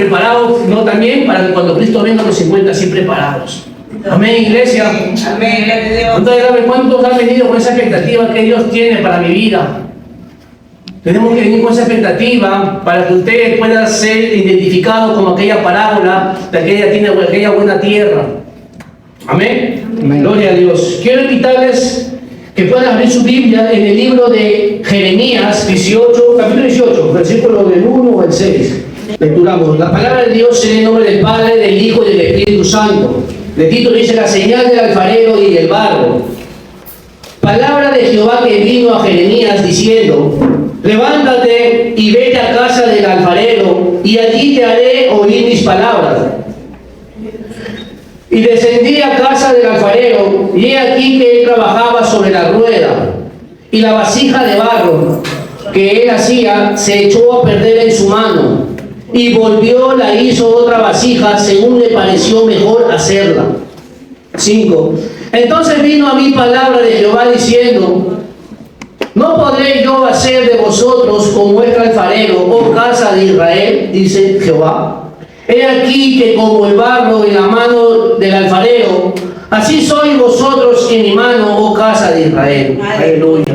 preparados, no también para que cuando Cristo venga nos encuentre así preparados. Amén, iglesia. Amén, gloria a Dios. Entonces, ¿cuántos han venido con esa expectativa que Dios tiene para mi vida? Tenemos que venir con esa expectativa para que usted pueda ser identificado como aquella parábola de aquella buena tierra. Amén. Amén. Gloria a Dios. Quiero invitarles que puedan abrir su Biblia en el libro de Jeremías 18, capítulo 18, versículo del 1 al 6. Lecturamos. La palabra de Dios en el nombre del Padre, del Hijo y del Espíritu Santo. El título dice: la señal del alfarero y del barro. Palabra de Jehová que vino a Jeremías diciendo: levántate y vete a casa del alfarero, y allí te haré oír mis palabras. Y descendí a casa del alfarero, y he aquí que él trabajaba sobre la rueda, y la vasija de barro que él hacía se echó a perder en su mano, y volvió, la hizo otra vasija según le pareció mejor hacerla. 5. Entonces vino a mí palabra de Jehová diciendo: ¿no podré yo hacer de vosotros como vuestro alfarero, oh casa de Israel? Dice Jehová. He aquí que como el barro en la mano del alfarero, así sois vosotros en mi mano, oh casa de Israel. Aleluya.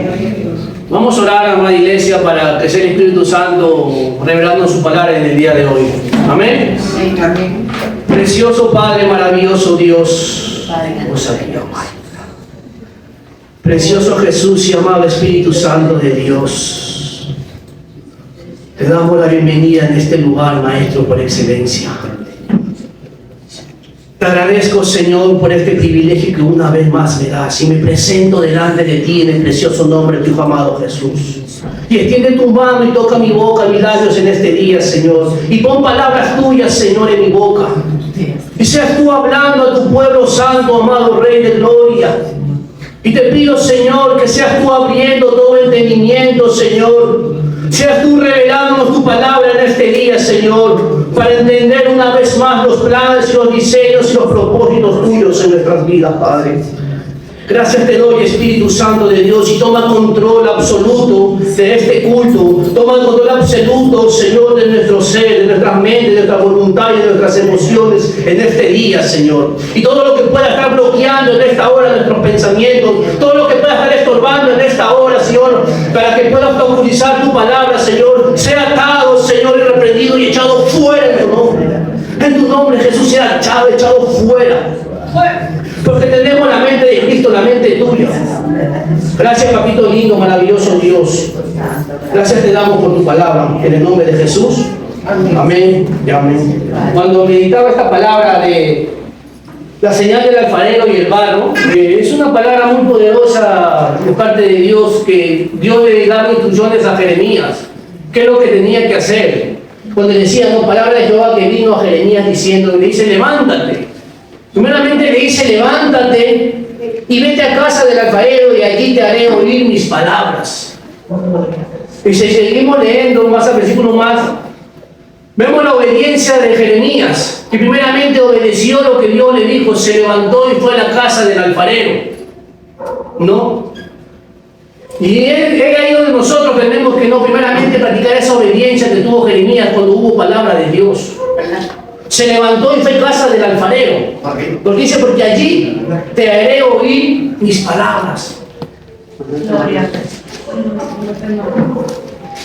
Vamos a orar, amada iglesia, para que sea el Espíritu Santo revelando su palabra en el día de hoy. Amén. Amén. Precioso Padre, maravilloso Dios. Precioso Jesús y amado Espíritu Santo de Dios. Te damos la bienvenida en este lugar, Maestro, por excelencia. Te agradezco, Señor, por este privilegio que una vez más me das, y me presento delante de ti en el precioso nombre de tu Hijo amado Jesús. Y extiende tu mano y toca mi boca, mis labios en este día, Señor. Y pon palabras tuyas, Señor, en mi boca. Y seas tú hablando a tu pueblo santo, amado Rey de Gloria. Y te pido, Señor, que seas tú abriendo todo entendimiento, Señor. Seas tú revelándonos tu palabra en este día, Señor, para entender una vez más los planes y los diseños y los propósitos tuyos en nuestras vidas, Padre. Gracias te doy, Espíritu Santo de Dios, y toma control absoluto de este culto. Toma control absoluto, Señor, de nuestro ser, de nuestras mentes, de nuestra voluntad y de nuestras emociones en este día, Señor. Y todo lo que pueda estar bloqueando en esta hora nuestros pensamientos, todo lo que pueda estar estorbando en esta hora, Señor, para que pueda obstaculizar tu palabra, Señor, sea atado, Señor, y reprendido y echado fuera en tu nombre. En tu nombre, Jesús, sea echado fuera. Porque tenemos la mente de Cristo, la mente tuya. Gracias, papito lindo, maravilloso Dios. Gracias te damos por tu palabra, en el nombre de Jesús. Amén y amén. Cuando meditaba esta palabra de la señal del alfarero y el barro, es una palabra muy poderosa de parte de Dios, que Dios le daba instrucciones a Jeremías. ¿Qué es lo que tenía que hacer? Cuando le decía, no, palabra de Jehová que vino a Jeremías diciendo, le dice, levántate. Primeramente le dice, levántate y vete a casa del alfarero, y allí te haré oír mis palabras. Y si seguimos leyendo más al versículo más, vemos la obediencia de Jeremías, que primeramente obedeció lo que Dios le dijo, se levantó y fue a la casa del alfarero. ¿No? Y es ahí donde nosotros tenemos que no primeramente practicar esa obediencia que tuvo Jeremías cuando hubo palabra de Dios. Se levantó y fue a casa del alfarero. Porque dice, porque allí te haré oír mis palabras.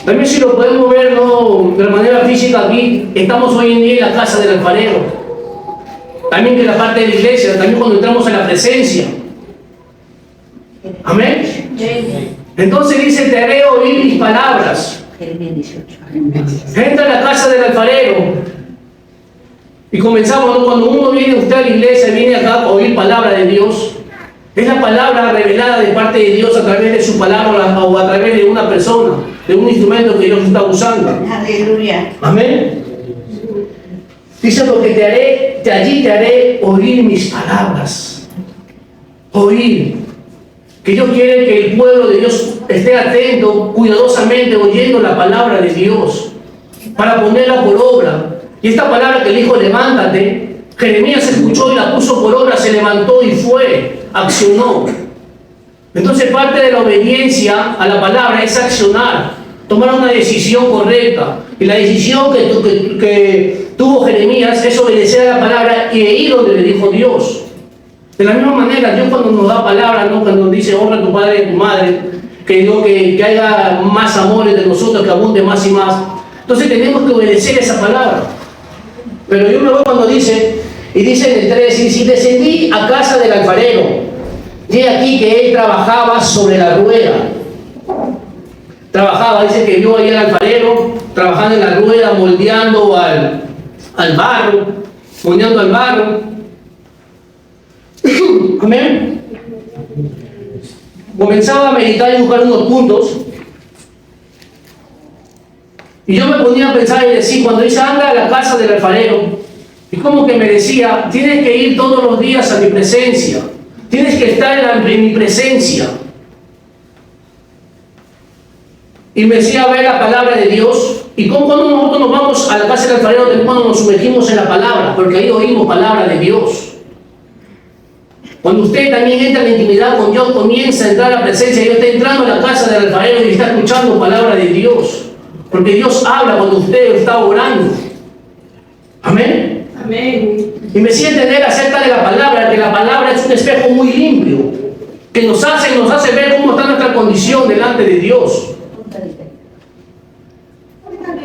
También si lo podemos ver, ¿no?, de manera física, aquí estamos hoy en día en la casa del alfarero. También que la parte de la iglesia, también cuando entramos en la presencia. Amén. Entonces dice, te haré oír mis palabras. Entra a la casa del alfarero. Y comenzamos, ¿no? Cuando uno viene usted a la iglesia, viene acá a oír palabra de Dios. Es la palabra revelada de parte de Dios a través de su palabra o a través de una persona, de un instrumento que Dios está usando. Aleluya. Amén. Dice, porque allí te haré oír mis palabras. Oír. Que Dios quiere que el pueblo de Dios esté atento, cuidadosamente, oyendo la palabra de Dios, para ponerla por obra. Y esta palabra que le dijo, levántate, Jeremías escuchó y la puso por obra, se levantó y fue, accionó. Entonces parte de la obediencia a la palabra es accionar, tomar una decisión correcta. Y la decisión que tuvo Jeremías es obedecer a la palabra y ir donde le dijo Dios. De la misma manera, Dios cuando nos da palabra, ¿no? Cuando dice honra a tu padre y a tu madre, que haya más amor entre nosotros, que abunde más y más. Entonces tenemos que obedecer esa palabra. Pero yo me voy cuando dice, y dice en el 3, y si descendí a casa del alfarero, y aquí que él trabajaba sobre la rueda. Trabajaba, dice que vio ahí al alfarero, trabajando en la rueda, moldeando al barro, moldeando al barro. Amén. Comenzaba a meditar y buscar unos puntos. Y yo me ponía a pensar y decir, cuando dice anda a la casa del alfarero, y como que me decía, tienes que ir todos los días a mi presencia, tienes que estar en mi presencia. Y me decía ver la palabra de Dios. Y como cuando nosotros nos vamos a la casa del alfarero, cuando nos sumergimos en la palabra, porque ahí oímos palabra de Dios. Cuando usted también entra en la intimidad con Dios, comienza a entrar a la presencia, y está entrando a la casa del alfarero y está escuchando palabra de Dios. Porque Dios habla cuando usted está orando. Amén. Amén. Y me hacía entender acerca de la palabra, que la palabra es un espejo muy limpio, que nos hace ver cómo está nuestra condición delante de Dios.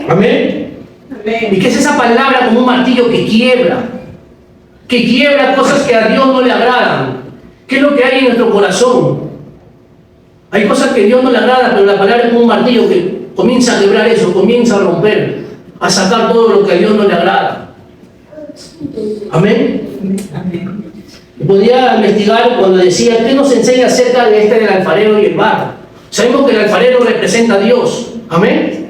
Amén. Amén. Y que es esa palabra como un martillo que quiebra cosas que a Dios no le agradan. ¿Qué es lo que hay en nuestro corazón? Hay cosas que a Dios no le agradan, pero la palabra es como un martillo que comienza a quebrar eso, comienza a romper, a sacar todo lo que a Dios no le agrada. Amén. Amén. Y podía investigar cuando decía, ¿qué nos enseña acerca de del alfarero y el barro? Sabemos que el alfarero representa a Dios. Amén.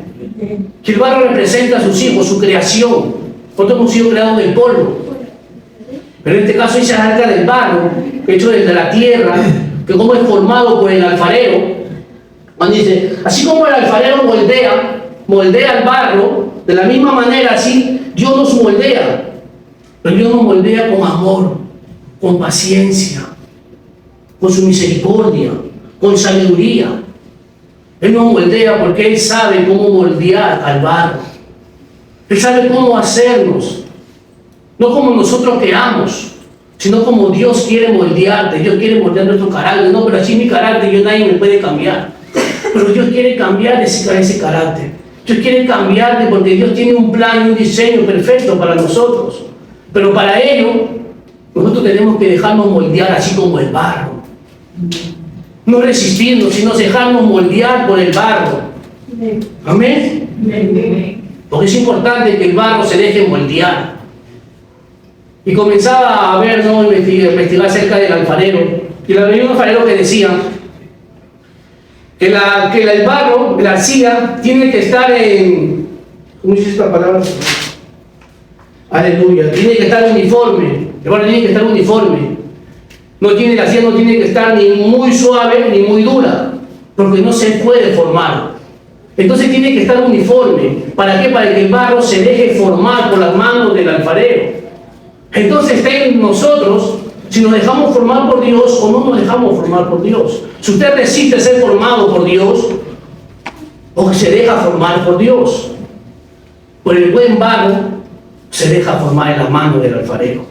Que el barro representa a sus hijos, su creación. Nosotros hemos sido creados del polvo. Pero en este caso dice acerca del barro, hecho desde la tierra, que como es formado por el alfarero. Cuando dice, así como el alfarero moldea el barro, de la misma manera así Dios nos moldea. Pero Dios nos moldea con amor, con paciencia, con su misericordia, con sabiduría. Él nos moldea porque Él sabe cómo moldear al barro. Él sabe cómo hacernos. No como nosotros queramos, sino como Dios quiere moldearte. Dios quiere moldear nuestro carácter. No, pero así mi carácter, nadie me puede cambiar. Pero Dios quiere cambiar ese carácter. Dios quiere cambiarte porque Dios tiene un plan y un diseño perfecto para nosotros. Pero para ello, nosotros tenemos que dejarnos moldear así como el barro. No resistirnos, sino dejarnos moldear por el barro. Amén. Porque es importante que el barro se deje moldear. Y comenzaba a ver, ¿no? Investigar acerca del alfarero. Y había un alfarero que decía que el barro, la arcilla, tiene que estar en... ¿Cómo dice esta palabra? Aleluya. Tiene que estar uniforme. El barro tiene que estar uniforme. La arcilla no tiene que estar ni muy suave ni muy dura, porque no se puede formar. Entonces tiene que estar uniforme. ¿Para qué? Para que el barro se deje formar por las manos del alfarero. Entonces está en nosotros si nos dejamos formar por Dios o no nos dejamos formar por Dios. Si usted resiste ser formado por Dios o se deja formar por Dios, por el buen barro se deja formar en las manos del alfarero.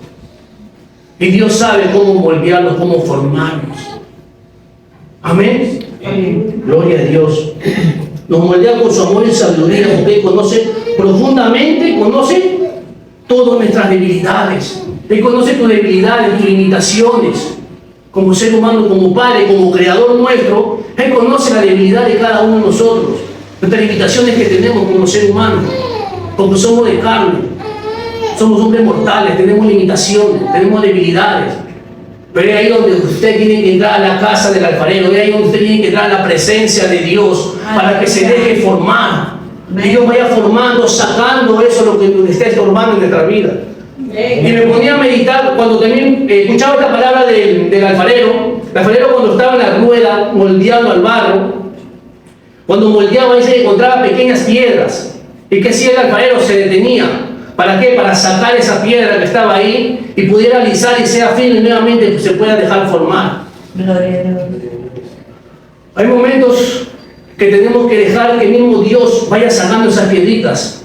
Y Dios sabe cómo moldearnos, cómo formarnos. Amén. Gloria a Dios. Nos moldea con su amor y sabiduría, porque Él conoce profundamente, conoce todas nuestras debilidades. Él conoce tus debilidades, tus limitaciones. Como ser humano, como Padre, como Creador nuestro, Él conoce la debilidad de cada uno de nosotros. Nuestras limitaciones que tenemos como ser humano, porque somos de carne. Somos hombres mortales, tenemos limitaciones, tenemos debilidades. Pero es ahí donde usted tiene que entrar a la casa del alfarero, es ahí donde usted tiene que entrar a la presencia de Dios para que se deje formar. Y Dios vaya formando, sacando eso lo que esté estorbando en nuestra vida. Y me ponía a meditar cuando también escuchaba esta palabra del alfarero. El alfarero cuando estaba en la rueda moldeando al barro, cuando moldeaba ahí se encontraba pequeñas piedras. ¿Y qué hacía el alfarero? Se detenía. ¿Para qué? Para sacar esa piedra que estaba ahí y pudiera alisar y sea firme nuevamente que se pueda dejar formar. Hay momentos que tenemos que dejar que mismo Dios vaya sacando esas piedritas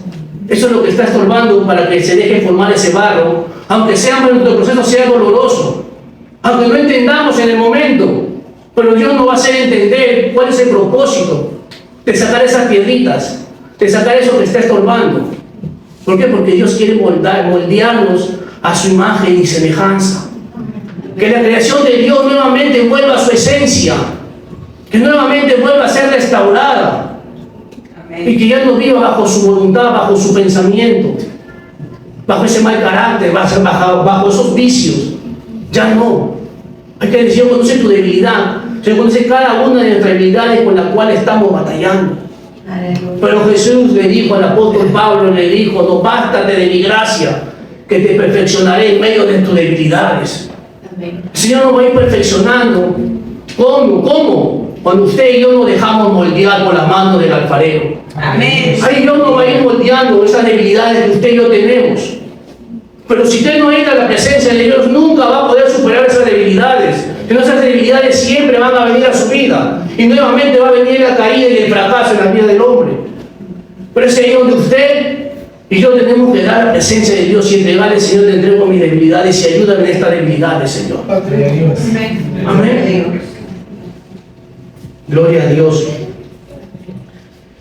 Eso es lo que está estorbando para que se deje formar ese barro, aunque nuestro proceso sea doloroso, aunque no entendamos en el momento, pero Dios nos va a hacer entender cuál es el propósito de sacar esas piedritas, de sacar eso que está estorbando. ¿Por qué? Porque Dios quiere moldearnos a su imagen y semejanza. Que la creación de Dios nuevamente vuelva a su esencia, que nuevamente vuelva a ser restaurada. Y que ya no viva bajo su voluntad, bajo su pensamiento, bajo ese mal carácter, bajo esos vicios. Ya no. Hay que decir, conoce tu debilidad. Se conoce cada una de nuestras debilidades con las cuales estamos batallando. Pero Jesús le dijo al apóstol Pablo, le dijo, no, bástate de mi gracia, que te perfeccionaré en medio de tus debilidades. El Señor nos va a ir perfeccionando. ¿Cómo? Cuando usted y yo nos dejamos moldear por la mano del alfarero. Amén. Ahí Dios nos va a ir moldeando esas debilidades que usted y yo tenemos. Pero si usted no entra a la presencia de Dios, nunca va a poder superar esas debilidades. Pero esas debilidades siempre van a venir a su vida. Y nuevamente va a venir la caída y el fracaso en la vida del hombre. Pero es ahí donde usted y yo tenemos que dar la presencia de Dios y entregarle, Señor, te entrego mis debilidades y ayúdame en estas debilidades, Señor. Amén. Amén. Gloria a Dios.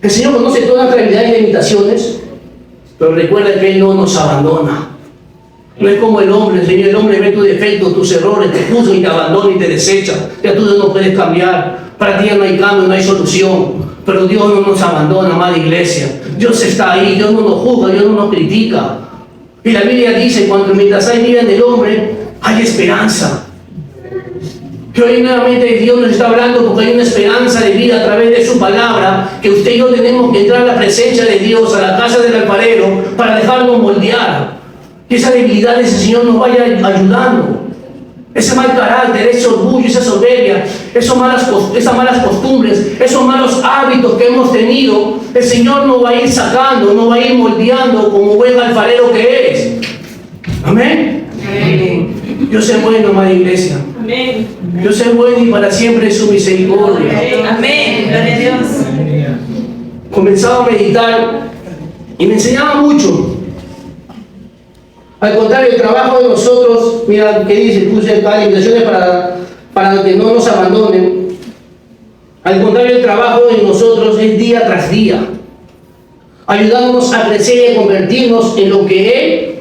El Señor conoce todas nuestras debilidades y limitaciones, pero recuerda que Él no nos abandona. No es como el hombre, Señor. El hombre ve tus defectos, tus errores, te juzga y te abandona y te desecha. Ya tú no puedes cambiar. Para ti ya no hay cambio, no hay solución. Pero Dios no nos abandona, amada iglesia. Dios está ahí, Dios no nos juzga, Dios no nos critica. Y la Biblia dice, mientras hay vida en el hombre, hay esperanza. Que hoy nuevamente Dios nos está hablando porque hay una esperanza de vida a través de su palabra, que usted y yo tenemos que entrar a la presencia de Dios, a la casa del alfarero, para dejarnos moldear. Que esa debilidad, ese Señor nos vaya ayudando. Ese mal carácter, ese orgullo, esa soberbia, esas malas costumbres, esos malos hábitos que hemos tenido, el Señor nos va a ir sacando, nos va a ir moldeando como buen alfarero que es. Amén. Amén. Dios es bueno, amada iglesia. Amén. Dios es bueno y para siempre es su misericordia. Amén. Gloria a Dios. Comenzaba a meditar y me enseñaba mucho. Al contrario, el trabajo de nosotros, mira qué dice, puse acá invitaciones para que no nos abandonen. Al contrario, el trabajo de nosotros es día tras día, ayudándonos a crecer y a convertirnos en lo que Él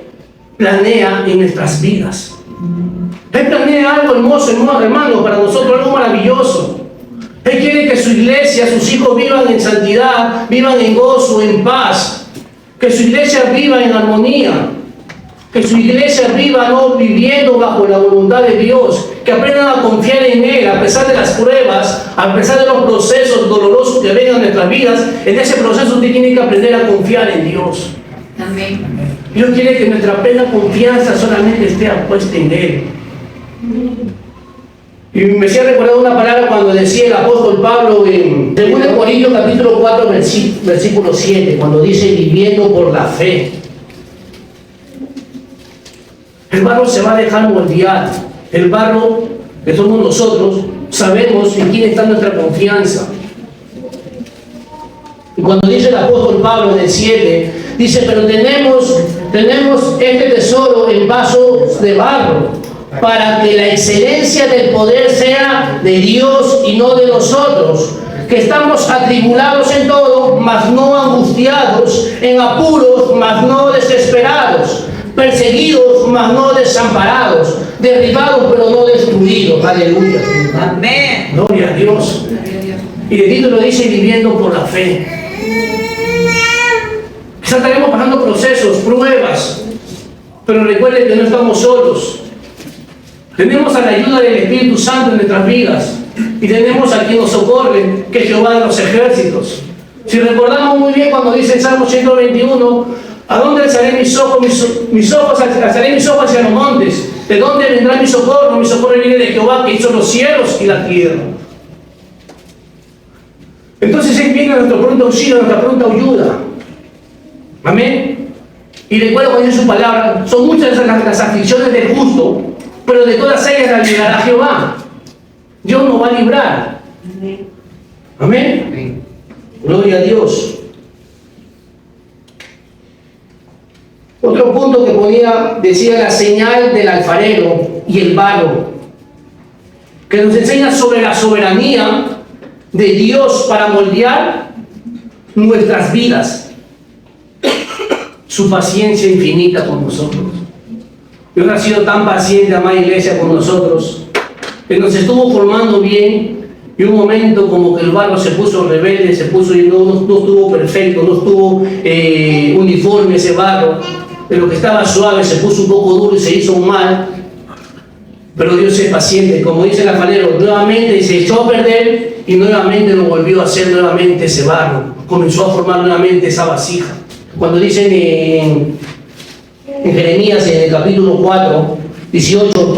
planea en nuestras vidas. Él planea algo hermoso, hermano, para nosotros algo maravilloso. Él quiere que su iglesia, sus hijos vivan en santidad, vivan en gozo, en paz. Que su iglesia viva en armonía. Que su iglesia viva no viviendo bajo la voluntad de Dios. Que aprendan a confiar en Él a pesar de las pruebas, a pesar de los procesos dolorosos que vengan en nuestras vidas. En ese proceso usted tiene que aprender a confiar en Dios. Amén. Dios quiere que nuestra plena confianza solamente esté puesta en Él. Y me hacía recordar una palabra cuando decía el apóstol Pablo en 2 Corintios capítulo 4 versículo 7, cuando dice viviendo por la fe. El barro se va a dejar moldear. El barro que somos nosotros, sabemos en quién está nuestra confianza. Y cuando dice el apóstol Pablo en el 7, dice, pero tenemos este tesoro en vasos de barro, para que la excelencia del poder sea de Dios y no de nosotros, que estamos atribulados en todo, mas no angustiados, en apuros, mas no desesperados, perseguidos, mas no desamparados, derribados, pero no destruidos. Aleluya. Amén. Gloria a Dios. Y el título dice viviendo por la fe. Quizás estaremos pasando procesos, pruebas, pero recuerden que no estamos solos. Tenemos a la ayuda del Espíritu Santo en nuestras vidas y tenemos a quien nos socorre, que es Jehová de los ejércitos. Si recordamos muy bien cuando dice en Salmo 121, ¿a dónde alzaré mis ojos? Alzaré mis ojos hacia los montes. ¿De dónde vendrá mi socorro? Mi socorro viene de Jehová, que hizo los cielos y la tierra. Entonces Él viene a nuestro pronto auxilio, a nuestra pronta ayuda. Amén. Y recuerdo cuando dice su palabra, son muchas las aflicciones del justo, pero de todas ellas la librará Jehová. Dios nos va a librar. Amén. Gloria a Dios. decía la señal del alfarero y el barro, que nos enseña sobre la soberanía de Dios para moldear nuestras vidas, su paciencia infinita con nosotros. Dios ha sido tan paciente, amada iglesia, con nosotros, que nos estuvo formando bien, y un momento como que el barro se puso rebelde, se puso y no estuvo perfecto, no estuvo uniforme ese barro, pero que estaba suave, se puso un poco duro y se hizo un mal. Pero Dios es paciente, como dice el alfarero, nuevamente se echó a perder y nuevamente lo volvió a hacer nuevamente ese barro, comenzó a formar nuevamente esa vasija. Cuando dicen en Jeremías, en el capítulo 18,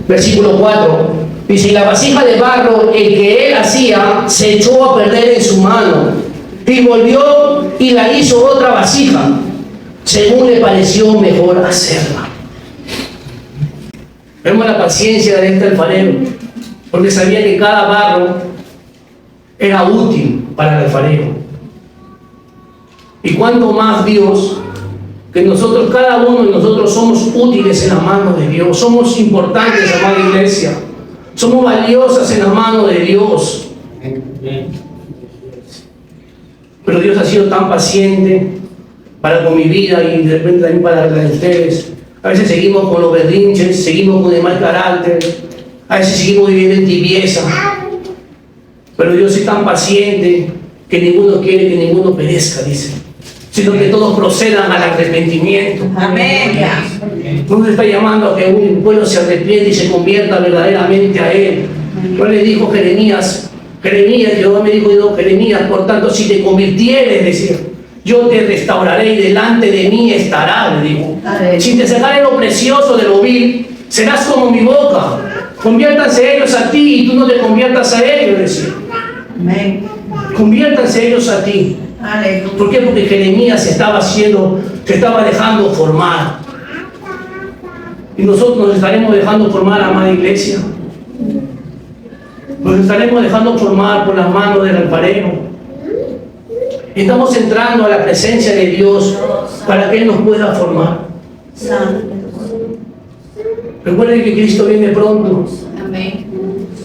versículo 4, dice: y la vasija de barro, el que él hacía, se echó a perder en su mano, y volvió y la hizo otra vasija, según le pareció mejor hacerla. Vemos la paciencia de este alfarero, porque sabía que cada barro era útil para el alfarero. Y cuánto más Dios, que nosotros, cada uno de nosotros somos útiles en la mano de Dios, somos importantes, amada iglesia, somos valiosas en la mano de Dios. Pero Dios ha sido tan paciente para con mi vida y de repente también para la de ustedes. A veces seguimos con los berrinches, seguimos con el mal carácter, a veces seguimos viviendo en tibieza. Pero Dios es tan paciente que ninguno quiere que ninguno perezca, dice, sino que todos procedan al arrepentimiento. Amén. No nos está llamando a que un pueblo se arrepiente y se convierta verdaderamente a Él. No le dijo Jeremías, Jehová me dijo: no, Jeremías, por tanto, si te convirtieres, decía, yo te restauraré y delante de mí estarás, le digo. Si te sacaré lo precioso de lo vil, serás como mi boca. Conviértanse ellos a ti y tú no te conviertas a ellos, decía. Amén. Conviértanse ellos a ti. Aleluya. ¿Por qué? Porque Jeremías se estaba dejando formar. Y nosotros nos estaremos dejando formar, amada iglesia. Nos estaremos dejando formar por las manos del alfarero. Estamos entrando a la presencia de Dios para que Él nos pueda formar. Recuerden que Cristo viene pronto. Amén.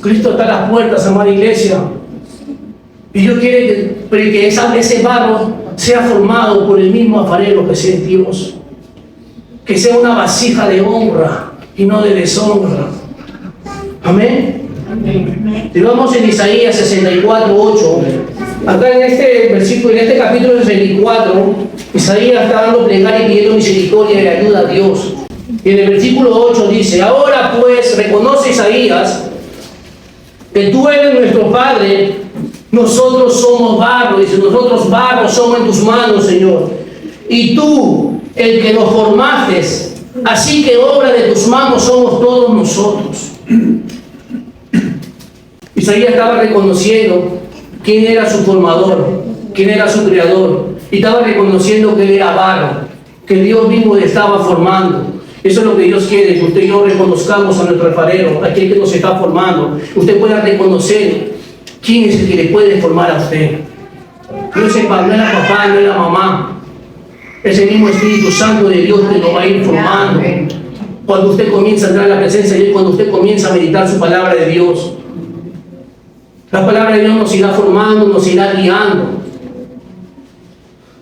Cristo está a las puertas, amada iglesia. Y Dios quiere que ese barro sea formado por el mismo alfarero que es Dios. Que sea una vasija de honra y no de deshonra. Amén. Y vamos en Isaías 64:8. Acá en este versículo, en este capítulo 64, Isaías está dando plegaria y pidiendo misericordia y ayuda a Dios. Y en el versículo 8 dice: ahora pues reconoce Isaías que tú eres nuestro Padre, nosotros somos barro, dice, nosotros barro somos en tus manos, Señor, y tú, el que nos formaste, así que obra de tus manos somos todos nosotros. Isaías estaba reconociendo quién era su formador, quién era su creador, y estaba reconociendo que él era barro, que Dios mismo le estaba formando. Eso es lo que Dios quiere, que usted y yo reconozcamos a nuestro alfarero, a aquel que nos está formando. Usted pueda reconocer quién es el que le puede formar a usted. No es el papá, no es la papá, no es la mamá. Es el mismo Espíritu Santo de Dios que lo va a ir formando. Cuando usted comienza a entrar en la presencia de Dios, cuando usted comienza a meditar su palabra de Dios. La palabra de Dios nos irá formando, nos irá guiando.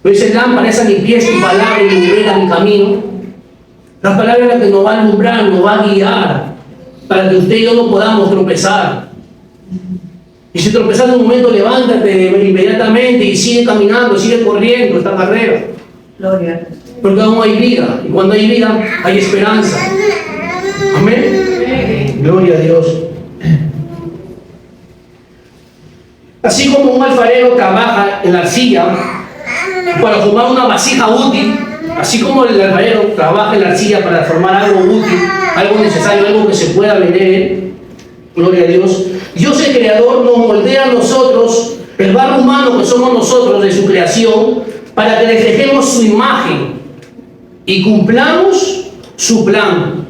Pero dice: lámpara es a mi pie tu palabra y lumbrera mi camino. La palabra es la que nos va a alumbrar, nos va a guiar, para que usted y yo no podamos tropezar. Y si tropezas en un momento, levántate inmediatamente y sigue caminando, sigue corriendo esta carrera. Gloria. Porque aún hay vida, y cuando hay vida, hay esperanza. Amén. Gloria a Dios. Así como un alfarero trabaja en la arcilla para formar una vasija útil, así como el alfarero trabaja en la arcilla para formar algo útil, algo necesario, algo que se pueda vender, gloria a Dios, Dios el Creador nos moldea a nosotros, el barro humano que somos nosotros de su creación, para que reflejemos su imagen y cumplamos su plan,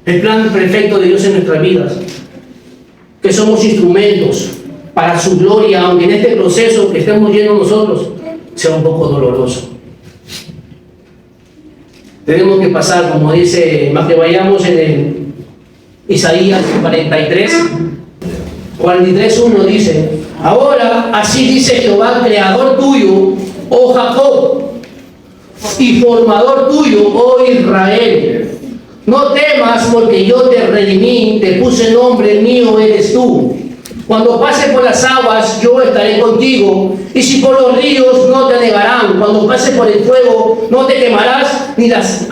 el plan perfecto de Dios en nuestras vidas, que somos instrumentos para su gloria, aunque en este proceso que estemos yendo nosotros sea un poco doloroso. tenemos que pasar, como dice, más que vayamos en el Isaías 43:1 dice: ahora así dice Jehová, creador tuyo, oh Jacob, y formador tuyo, oh Israel. No temas, porque yo te redimí, te puse nombre, mío eres tú. Cuando pases por las aguas, yo estaré contigo, y si por los ríos, no te anegarán. Cuando pases por el fuego, no te quemarás, ni las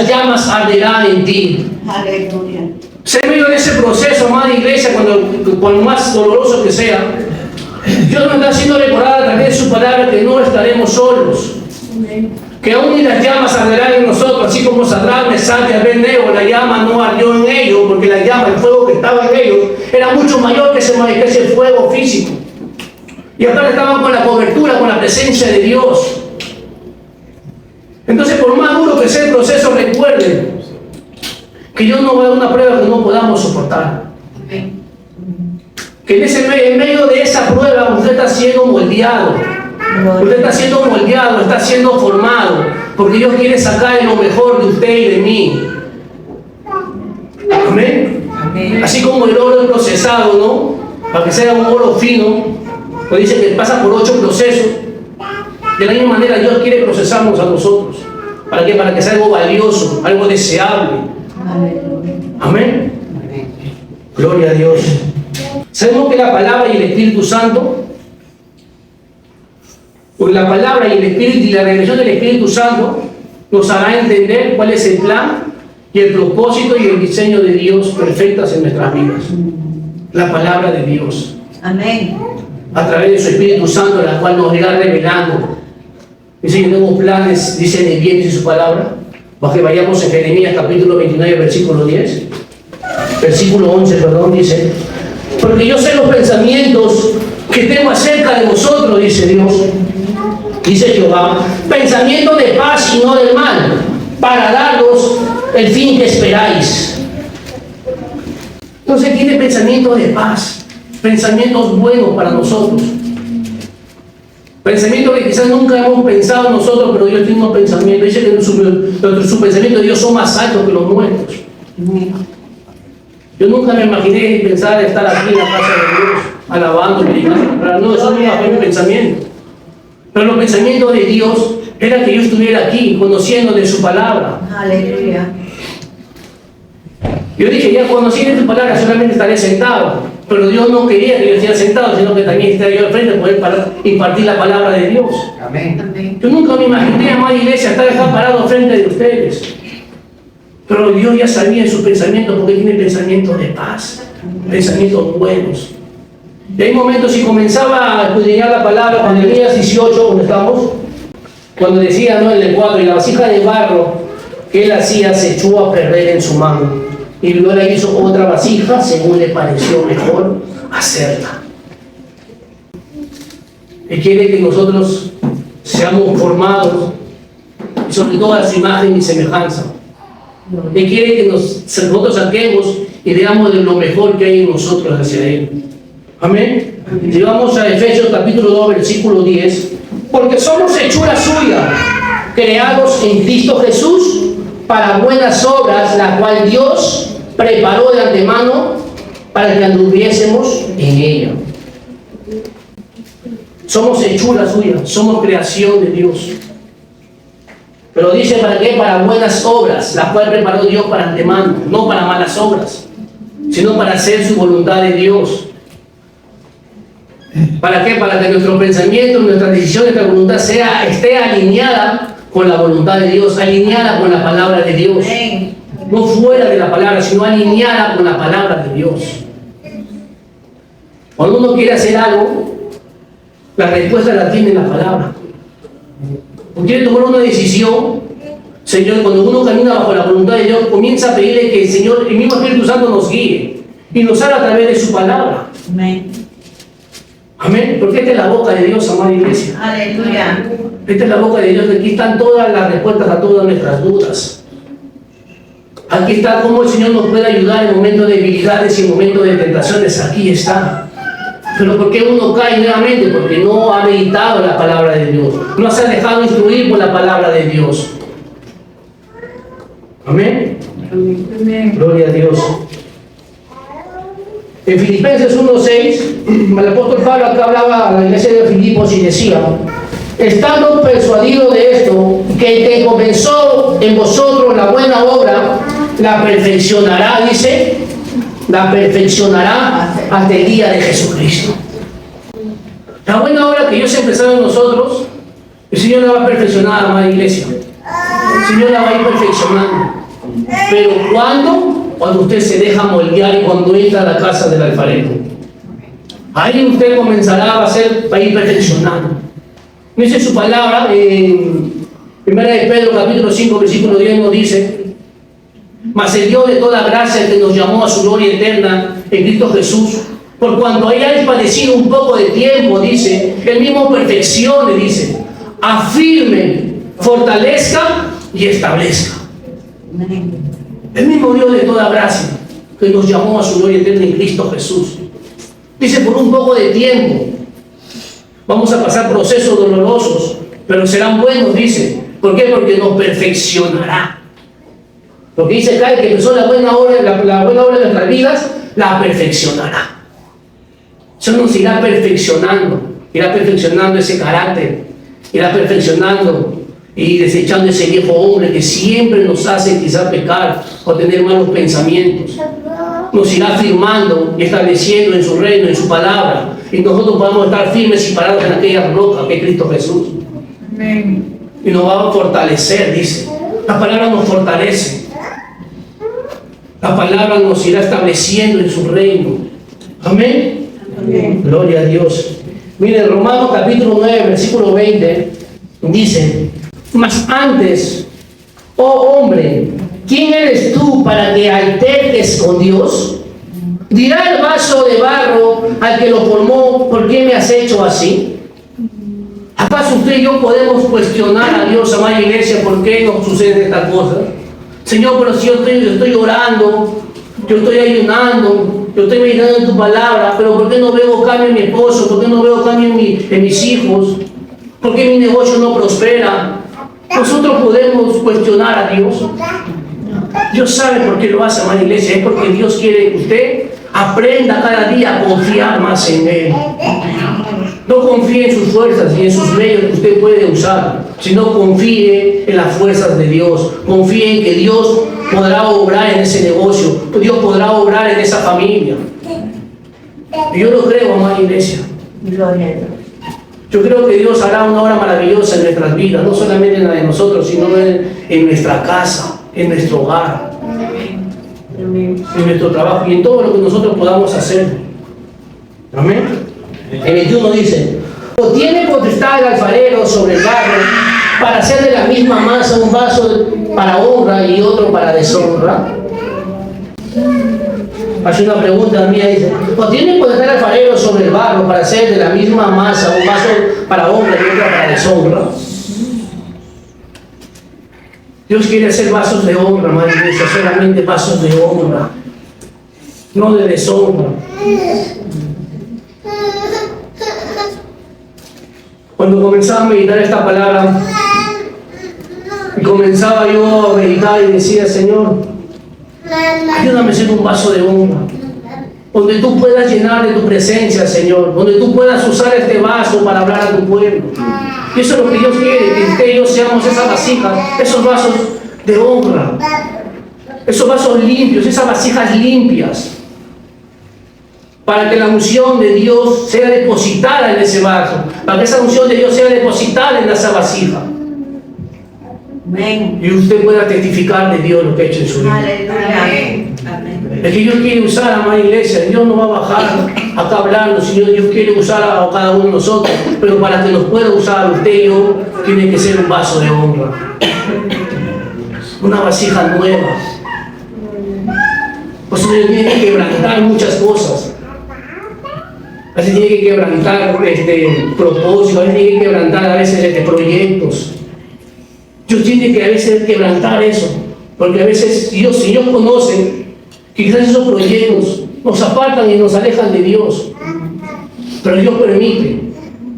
llamas arderán en ti. Aleluya. Se medio de ese proceso, amada iglesia, por más doloroso que sea, Dios nos está haciendo recordar a través de su palabra que no estaremos solos. Que aún ni las llamas arderán en nosotros, así como Sadrach, Mesach y Abednego, la llama no ardió en ellos, porque la llama, el fuego que estaba en ellos, era mucho mayor que ese fuego físico. Y acá estaban con la cobertura, con la presencia de Dios. Entonces, por más duro que sea el proceso, recuerden que Dios nos va a dar una prueba que no podamos soportar. Que en medio de esa prueba usted está siendo moldeado. Usted está siendo moldeado, está siendo formado, porque Dios quiere sacar lo mejor de usted y de mí. Amén. Amén. Así como el oro es procesado, ¿no? Para que sea un oro fino, pues dice que pasa por 8 procesos. De la misma manera Dios quiere procesarnos a nosotros. ¿Para qué? Para que sea algo valioso, algo deseable. Amén. Gloria a Dios. Sabemos que la palabra y el Espíritu Santo, pues la palabra y el Espíritu y la revelación del Espíritu Santo nos hará entender cuál es el plan y el propósito y el diseño de Dios perfectas en nuestras vidas. La palabra de Dios. Amén. A través de su Espíritu Santo, la cual nos irá revelando. Dice que tenemos planes, dice de bien, dice su palabra. Para que vayamos en Jeremías capítulo 29, versículo 10. Versículo 11, perdón, dice: porque yo sé los pensamientos que tengo acerca de vosotros, dice Dios. Dice Jehová, pensamiento de paz y no del mal, para daros el fin que esperáis. Entonces tiene pensamientos de paz, pensamientos buenos para nosotros. Pensamientos que quizás nunca hemos pensado nosotros, pero Dios tiene unos pensamientos. Dice que su pensamiento de Dios son más altos que los nuestros. Yo nunca me imaginé pensar estar aquí en la casa de Dios, alabando, predicando. No, eso nunca fue mi pensamiento. Pero los pensamientos de Dios era que yo estuviera aquí, conociendo de su palabra. Aleluya. Yo dije, ya conociendo tu palabra, solamente estaré sentado. Pero Dios no quería que yo estuviera sentado, sino que también esté yo al frente para poder impartir la palabra de Dios. Amén. Yo nunca me imaginé, amada iglesia, estar acá parado frente de ustedes. Pero Dios ya sabía en sus pensamientos, porque tiene pensamientos de paz, pensamientos buenos. Y hay momentos, si comenzaba a escudriñar la palabra, cuando en Jeremías 18, donde estamos, cuando decía, ¿no?, en el 4, y la vasija de barro que él hacía se echó a perder en su mano. Y luego le hizo otra vasija según le pareció mejor hacerla. Él quiere que nosotros seamos formados, y sobre todo a su imagen y semejanza. Él quiere que nosotros saquemos y veamos de lo mejor que hay en nosotros hacia Él. Amén. Y vamos a Efesios capítulo 2, versículo 10. Porque somos hechura suya, creados en Cristo Jesús para buenas obras, la cual Dios preparó de antemano para que anduviésemos en ella. Somos hechura suya, somos creación de Dios. Pero dice, ¿para qué? Para buenas obras, las cuales preparó Dios para antemano, no para malas obras, sino para hacer su voluntad de Dios. ¿Para qué? Para que nuestro pensamiento, nuestra decisión, nuestra voluntad esté alineada con la voluntad de Dios, alineada con la palabra de Dios. No fuera de la palabra, sino alineada con la palabra de Dios. Cuando uno quiere hacer algo, la respuesta la tiene en la palabra. Cuando quiere tomar una decisión, Señor, cuando uno camina bajo la voluntad de Dios, comienza a pedirle que el Señor, el mismo Espíritu Santo, nos guíe y nos haga a través de su palabra. Amén. Amén. Porque esta es la boca de Dios, amada iglesia. Aleluya. Esta es la boca de Dios. Aquí están todas las respuestas a todas nuestras dudas. Aquí está cómo el Señor nos puede ayudar en momentos de debilidades y en momentos de tentaciones. Aquí está. Pero ¿por qué uno cae nuevamente? Porque no ha meditado la palabra de Dios. No se ha dejado instruir por la palabra de Dios. Amén. Amén. Gloria a Dios. En Filipenses 1:6, el apóstol Pablo acá hablaba a la iglesia de Filipos y decía: estando persuadido de esto, que el que comenzó en vosotros la buena obra, la perfeccionará, dice, la perfeccionará hasta el día de Jesucristo. La buena obra que Dios ha empezado en nosotros, el Señor la va a perfeccionar, amada iglesia. El Señor la va a ir perfeccionando. Pero ¿cuándo? Cuando usted se deja moldear y cuando entra a la casa del alfarero. Ahí usted comenzará a ir perfeccionando. Dice su palabra en 1 de Pedro capítulo 5 versículo 10 nos dice: mas el Dios de toda gracia, el que nos llamó a su gloria eterna en Cristo Jesús, por cuanto hayáis padecido un poco de tiempo, dice, Él mismo perfeccione, dice, afirme, fortalezca y establezca. El mismo Dios de toda gracia, que nos llamó a su gloria eterna en Cristo Jesús. Dice, por un poco de tiempo vamos a pasar procesos dolorosos, pero serán buenos, dice. ¿Por qué? Porque nos perfeccionará. Porque dice acá, el que empezó la buena obra de nuestras vidas, la perfeccionará. Eso nos irá perfeccionando ese carácter, irá perfeccionando y desechando ese viejo hombre que siempre nos hace quizás pecar o tener malos pensamientos. Nos irá firmando y estableciendo en su reino, en su palabra, y nosotros podamos estar firmes y parados en aquella roca que es Cristo Jesús. Amén. Y nos va a fortalecer, dice. La palabra nos fortalece. La palabra nos irá estableciendo en su reino. Amén. Amén. Gloria a Dios. Mire, Romanos capítulo 9, versículo 20, dice: mas antes, oh hombre, ¿quién eres tú para que alterques con Dios? Dirá el vaso de barro al que lo formó: ¿por qué me has hecho así? ¿Acaso usted y yo podemos cuestionar a Dios, amada iglesia, por qué nos suceden estas cosas? Señor, pero si yo estoy orando, yo estoy ayunando, yo estoy meditando en tu palabra, pero ¿por qué no veo cambio en mi esposo? ¿Por qué no veo cambio en mis hijos? ¿Por qué mi negocio no prospera? Nosotros podemos cuestionar a Dios. Dios sabe por qué lo hace, amada iglesia. Es porque Dios quiere que usted aprenda cada día a confiar más en Él. No confíe en sus fuerzas y en sus medios que usted puede usar, sino confíe en las fuerzas de Dios. Confíe en que Dios podrá obrar en ese negocio, que Dios podrá obrar en esa familia. Y yo lo creo, amada iglesia. Yo creo que Dios hará una obra maravillosa en nuestras vidas, no solamente en la de nosotros, sino en nuestra casa, en nuestro hogar, en nuestro trabajo y en todo lo que nosotros podamos hacer. Amén. El 21 dice: ¿o tiene potestad el alfarero sobre el barro para hacer de la misma masa un vaso para honra y otro para deshonra? Hace una pregunta mía, dice: ¿o tiene potestad el alfarero sobre el barro para hacer de la misma masa un vaso para honra y otro para deshonra? Dios quiere hacer vasos de honra, madre iglesia, solamente vasos de honra, no de deshonra. Cuando comenzaba a meditar esta palabra, y comenzaba yo a meditar y decía: Señor, ayúdame a ser un vaso de honra, donde tú puedas llenar de tu presencia, Señor, donde tú puedas usar este vaso para hablar a tu pueblo. Y eso es lo que Dios quiere, que usted y yo seamos esas vasijas, esos vasos de honra, esos vasos limpios, esas vasijas limpias, para que la unción de Dios sea depositada en ese vaso, para que esa unción de Dios sea depositada en esa vasija. Amén. Y usted pueda testificar de Dios lo que ha hecho en su vida. Aleluya. Amén. El que Dios quiere usar, amada iglesia, Dios no va a bajar acá hablando, sino Dios quiere usar a cada uno de nosotros, pero para que nos pueda usar usted y yo, tiene que ser un vaso de honra, una vasija nueva. Pues usted tiene que quebrantar muchas cosas. A veces tiene que quebrantar propósitos, a veces tiene que quebrantar a veces proyectos. Dios tiene que a veces quebrantar eso, porque a veces Dios, si Dios conoce, quizás esos proyectos nos apartan y nos alejan de Dios, pero Dios permite.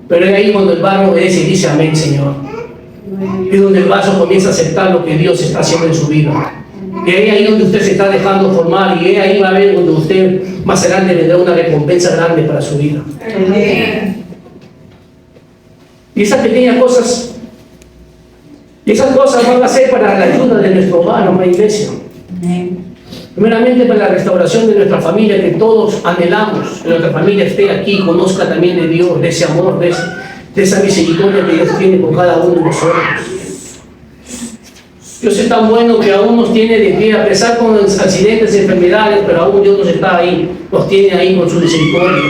Pero es ahí cuando el barro obedece y dice: amén, Señor. Es donde el vaso comienza a aceptar lo que Dios está haciendo en su vida. Y es ahí donde usted se está dejando formar, y es ahí va a ver donde usted más adelante vendrá una recompensa grande para su vida. Amén. Y esas pequeñas cosas, van a ser para la ayuda de nuestro hogar, amada iglesia. Amén. Primeramente para la restauración de nuestra familia, que todos anhelamos, que nuestra familia esté aquí, conozca también de Dios, de ese amor, de esa misericordia que Dios tiene con cada uno de nosotros. Dios es tan bueno que aún nos tiene de pie, a pesar con accidentes, enfermedades, pero aún Dios nos está ahí, nos tiene ahí con su misericordia.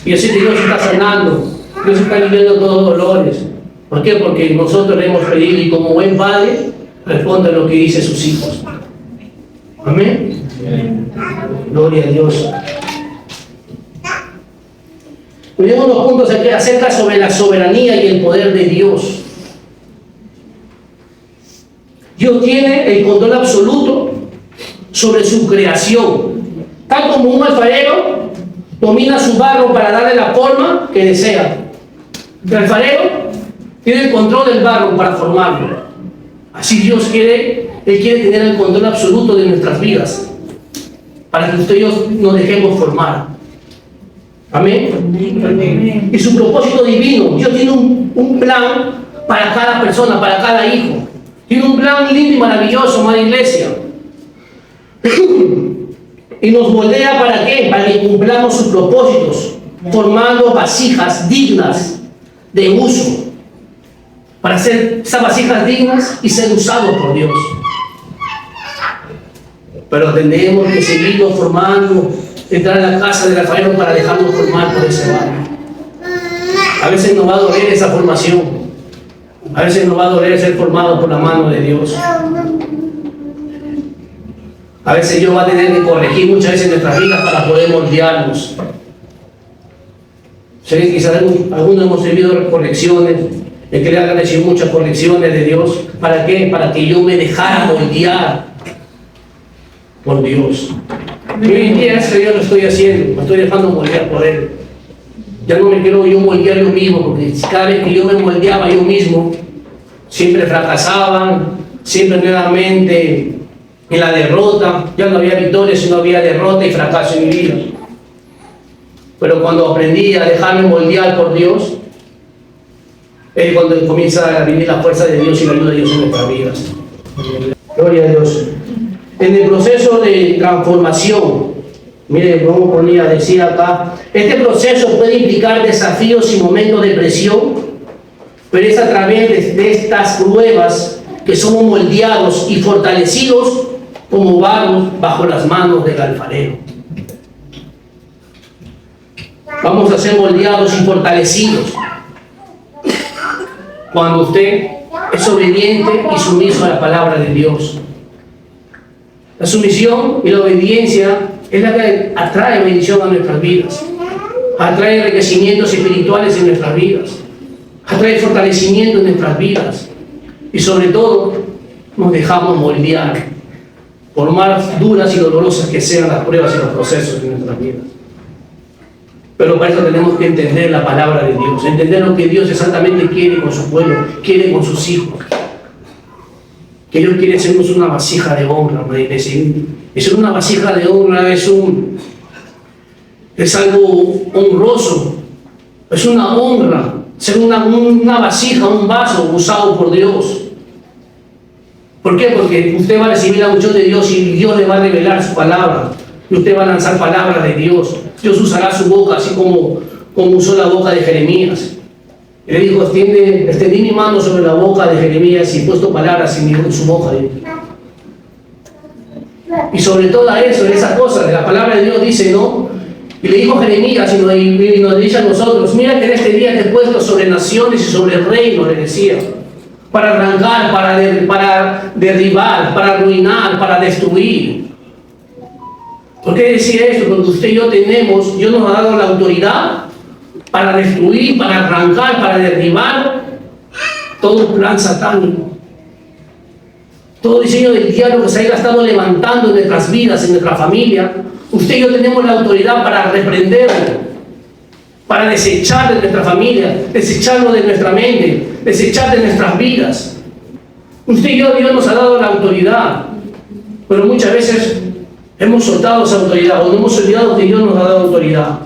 Y yo sé que Dios está sanando, Dios está limpiando todos los dolores. ¿Por qué? Porque nosotros le hemos pedido, y como buen padre, responde a lo que dice sus hijos. Amén. Gloria a Dios. Tenemos unos puntos aquí acerca sobre la soberanía y el poder de Dios. Dios tiene el control absoluto sobre su creación. Tal como un alfarero domina su barro para darle la forma que desea. El alfarero tiene el control del barro para formarlo. Así Dios quiere, Él quiere tener el control absoluto de nuestras vidas, para que usted y yo nos dejemos formar. Amén. Amén. Y su propósito divino, Dios tiene un plan para cada persona, para cada hijo. Tiene un plan lindo y maravilloso, amada iglesia. Y nos moldea ¿para qué? Para que cumplamos sus propósitos, formando vasijas dignas de uso, para ser esas vasijas dignas y ser usados por Dios. Pero tendremos que seguirnos formando, entrar a la casa del alfarero para dejarnos formar por ese barro. A veces nos va a doler esa formación. A veces nos va a doler ser formado por la mano de Dios. A veces Dios va a tener que corregir muchas veces nuestras vidas para poder moldearnos. Sé que quizás algunos hemos recibido correcciones, el que le hagan decir muchas correcciones de Dios. ¿Para qué? Para que yo me dejara moldear por Dios. Y hoy en día eso yo lo estoy haciendo, me estoy dejando moldear por Él. Ya no me quiero yo moldear yo mismo, porque cada vez que yo me moldeaba yo mismo, siempre fracasaban, siempre nuevamente en la derrota. Ya no había victoria, sino había derrota y fracaso en mi vida. Pero cuando aprendí a dejarme moldear por Dios, es cuando comienza a vivir la fuerza de Dios y la ayuda de Dios en nuestras vidas. Gloria a Dios. En el proceso de transformación, mire, como ponía, decía acá, este proceso puede implicar desafíos y momentos de presión, pero es a través de estas pruebas que somos moldeados y fortalecidos como barro bajo las manos del alfarero. Vamos a ser moldeados y fortalecidos cuando usted es obediente y sumiso a la palabra de Dios. La sumisión y la obediencia es la que atrae bendición a nuestras vidas, atrae enriquecimientos espirituales en nuestras vidas, atrae fortalecimiento en nuestras vidas, y sobre todo nos dejamos moldear, por más duras y dolorosas que sean las pruebas y los procesos de nuestras vidas. Pero para eso tenemos que entender la palabra de Dios, entender lo que Dios exactamente quiere con su pueblo, quiere con sus hijos. Que Dios quiere hacernos una vasija de honra, y ser una vasija de honra es algo honroso, es una honra, ser una vasija, un vaso usado por Dios. ¿Por qué? Porque usted va a recibir la unción de Dios y Dios le va a revelar su palabra, y usted va a lanzar palabra de Dios. Dios usará su boca, así como usó la boca de Jeremías. Y le dijo, extendí mi mano sobre la boca de Jeremías y he puesto palabras en su boca. Y sobre todo eso, esa cosa, de la palabra de Dios dice, ¿no? Y le dijo Jeremías, y nos dice a nosotros, mira que en este día te he puesto sobre naciones y sobre el reino, le decía, para arrancar, para derribar, para arruinar, para destruir. ¿Por qué decía esto? Porque usted y yo Dios nos ha dado la autoridad para destruir, para arrancar, para derribar todo plan satánico. Todo diseño del diablo que se haya estado levantando en nuestras vidas, en nuestra familia. Usted y yo tenemos la autoridad para reprenderlo, para desechar de nuestra familia, desecharlo de nuestra mente, desechar de nuestras vidas. Usted y yo, Dios nos ha dado la autoridad. Pero muchas veces hemos soltado esa autoridad o no hemos olvidado que Dios nos ha dado autoridad.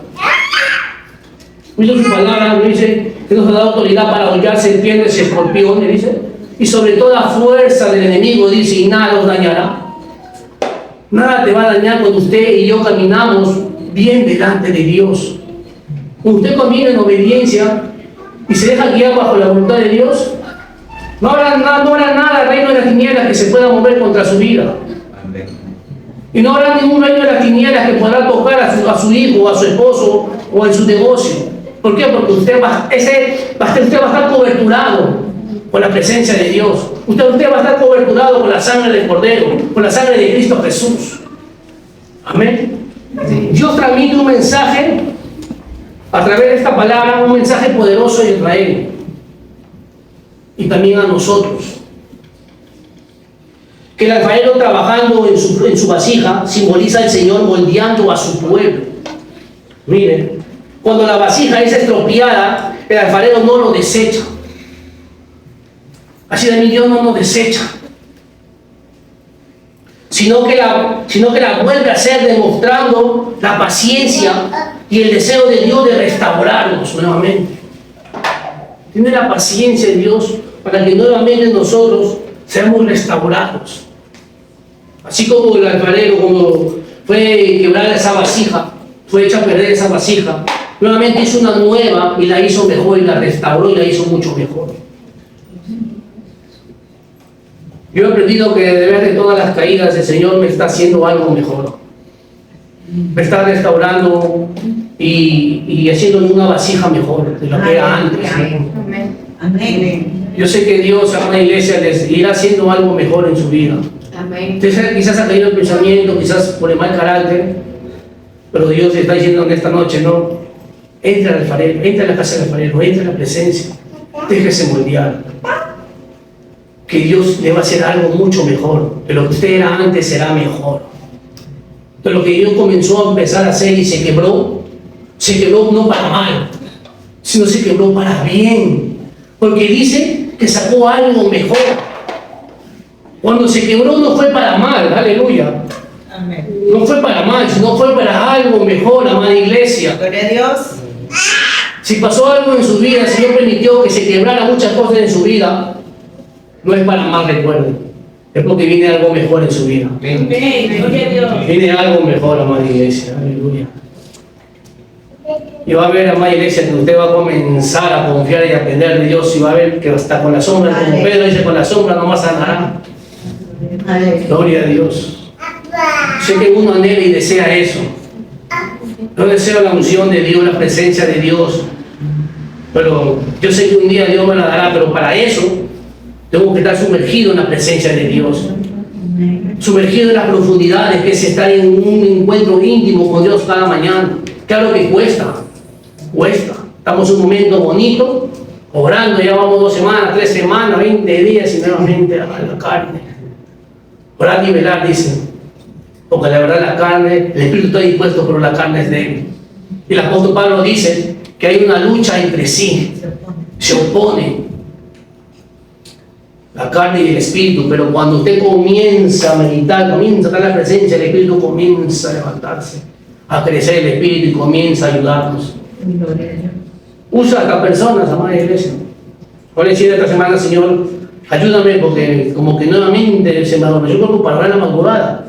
Mira su palabra, dice que nos ha dado autoridad para hollar serpientes y escorpiones, dice, y sobre toda fuerza del enemigo, dice, y nada os dañará. Nada te va a dañar cuando usted y yo caminamos bien delante de Dios. Cuando usted camina en obediencia y se deja guiar bajo la voluntad de Dios, no habrá nada, reino de las tinieblas, que se pueda mover contra su vida. Y no habrá ningún reino de las tinieblas que podrá tocar a su hijo, a su esposo o en su negocio. ¿Por qué? Porque usted va a estar coberturado con la presencia de Dios. Usted va a estar coberturado con la sangre del Cordero, con la sangre de Cristo Jesús. Amén. Dios transmite un mensaje a través de esta palabra, un mensaje poderoso a Israel y también a nosotros. Que el alfarero trabajando en su vasija simboliza al Señor moldeando a su pueblo. Miren, cuando la vasija es estropeada, el alfarero no lo desecha. Así de mí Dios no nos desecha, sino que la vuelve a hacer, demostrando la paciencia y el deseo de Dios de restaurarnos nuevamente. Tiene la paciencia de Dios para que nuevamente nosotros seamos restaurados. Así como el alfarero, como fue quebrada esa vasija, fue hecha a perder esa vasija, nuevamente hizo una nueva y la hizo mejor y la restauró y la hizo mucho mejor. Yo he aprendido que de ver de todas las caídas el Señor me está haciendo algo mejor. Me está restaurando y haciéndome una vasija mejor de lo que era antes. Amén. Amén. Yo sé que Dios a una iglesia les irá haciendo algo mejor en su vida. Amén. Usted quizás ha caído el pensamiento, quizás por el mal carácter, pero Dios le está diciendo en esta noche, no, entra al alfarero, entra a la casa del alfarero, entra a la presencia, déjese moldear. Que Dios le va a hacer algo mucho mejor, que lo que usted era antes será mejor. Que lo que Dios comenzó a empezar a hacer y se quebró no para mal, sino se quebró para bien, porque dice que sacó algo mejor. Cuando se quebró no fue para mal, aleluya. Amén. No fue para mal, sino fue para algo mejor, amada iglesia. Gloria a Dios. Si pasó algo en su vida, el Señor permitió que se quebrara muchas cosas en su vida, no es para mal, recuerden. Es porque viene algo mejor en su vida. Amén. Gloria a Dios. Viene algo mejor, amada iglesia. Aleluya. Y va a ver, amada iglesia, que usted va a comenzar a confiar y a depender de Dios. Y va a ver que hasta con la sombra, como Pedro dice, con la sombra no más sanará. Gloria a Dios. Sé que uno anhela y desea eso. Yo deseo la unción de Dios, la presencia de Dios. Pero yo sé que un día Dios me la dará, pero para eso tengo que estar sumergido en la presencia de Dios. Sumergido en las profundidades, que es estar en un encuentro íntimo con Dios cada mañana. Claro que cuesta. Estamos en un momento bonito, orando, ya vamos 2 semanas, 3 semanas, 20 días y nuevamente a la carne. Orar y velar, dicen. Porque la verdad la carne, el espíritu está dispuesto, pero la carne es débil. Y el apóstol Pablo dice que hay una lucha entre sí. Se opone la carne y el espíritu, pero cuando usted comienza a meditar, comienza a estar en la presencia, el espíritu comienza a levantarse, a crecer el espíritu y comienza a ayudarnos. Usa a estas personas, amada iglesia. Voy a decir esta semana, Señor, ayúdame porque como que nuevamente se me adormeció el cuerpo para orar la madrugada.